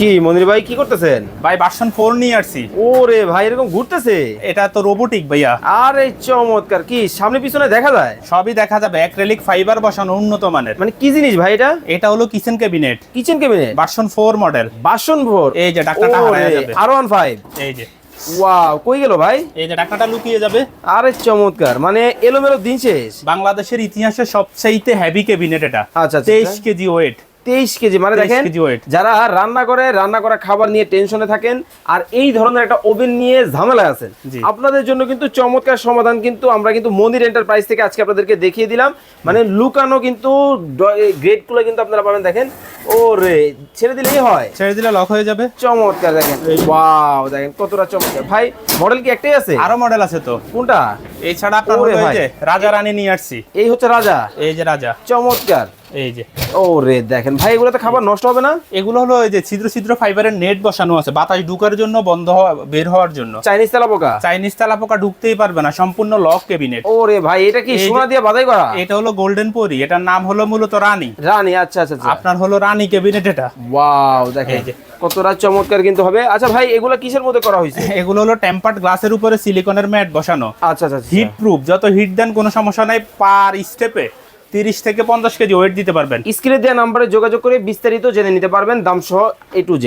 কি মনির ভাই কি করতেছেন? ভাই ভার্সন 4 নিয়ে আসছি। ওরে ভাই এরকম ঘুরতেছে? এটা তো রোবোটিক ভাইয়া। আরে চমৎকার, কি সামনে পিছনে দেখা যায়? সবই দেখা যাবে, অ্যাক্রিলিক ফাইবার বসানো উন্নত মানের। মানে কি জিনিস ভাই এটা? এটা হলো kitchen cabinet, kitchen cabinet version 4 model. বাসন ভোর। এই যে ঢাকনাটা হারায় যাবে। R15। এই যে ওয়াও, কই গেল ভাই? এই যে ঢাকনাটা লুকিয়ে যাবে। আরে চমৎকার, মানে এলোমেলো দিন শেষ। বাংলাদেশের ইতিহাসে সবচেয়ে হেভি ক্যাবিনেট এটা। আচ্ছা, আচ্ছা। 23 কেজি ওয়েট। 23 কেজি, মানে 23 দেখেন কেজি weight। যারা রান্না করা খাবার নিয়ে টেনশনে থাকেন আর এই ধরনের একটা ওভেন নিয়ে ঝামেলায় আছেন, জি। আপনাদের জন্য কিন্তু চমৎকার সমাধান কিন্তু আমরা কিন্তু মনির এন্টারপ্রাইজ থেকে আজকে আপনাদেরকে দেখিয়ে দিলাম। মানে লুকানো কিন্তু গ্রেডগুলো কিন্তু আপনারা পাবেন। দেখেন, ওরে ছেড়ে দিলেই হয়, ছেড়ে দিলে লক হয়ে যাবে। চমৎকার। দেখেন, ওয়াও, দেখেন কতটা চমৎকার। ভাই মডেল কি একটাই আছে? আরো মডেল আছে তো। কোনটা? এছাড়া আপনার ওরে হলো এই ভাই। যে রাজা রানী নিয়ে আসছি। এই হচ্ছে রাজা। এই যে রাজা, চমৎকার। এই যে ওরে দেখেন ভাই, এগুলোতে খাবার নষ্ট হবে না? এগুলো হলো এই যে ছিদ্র ছিদ্র ফাইবারের নেট বসানো আছে, বাতাস ঢুকার জন্য, বন্ধ হওয়া বের হওয়ার জন্য। চাইনিজ তেলাপোকা? চাইনিজ তেলাপোকা ঢুকতেই পারবে না, সম্পূর্ণ লক ক্যাবিনেট। ওরে ভাই, এটা কি এই যে- সোনা দিয়ে বাধাই করা? এটা হলো গোল্ডেন পরি, এটার নাম হলো মূলত রানী। রানী, আচ্ছা আচ্ছা আচ্ছা। আপনার হলো রানী ক্যাবিনেট এটা। ওয়াও, দেখেন এই যে। কতটা চমৎকার কিন্তু হবে। আচ্ছা ভাই, এগুলা কিসের মধ্যে করা হয়েছে? এগুলো হলো টেম্পার্ড গ্লাসের উপরে সিলিকনের ম্যাট বসানো। আচ্ছা আচ্ছা আচ্ছা। হিট প্রুফ, যত হিট দেন কোনো সমস্যা নাই। পার স্টেপে 30 থেকে 50 কেজি ওয়েট দিতে পারবেন। স্ক্রিনে দেওয়া নাম্বারে যোগাযোগ করে বিস্তারিত জেনে নিতে পারবেন, দাম সহ A to Z।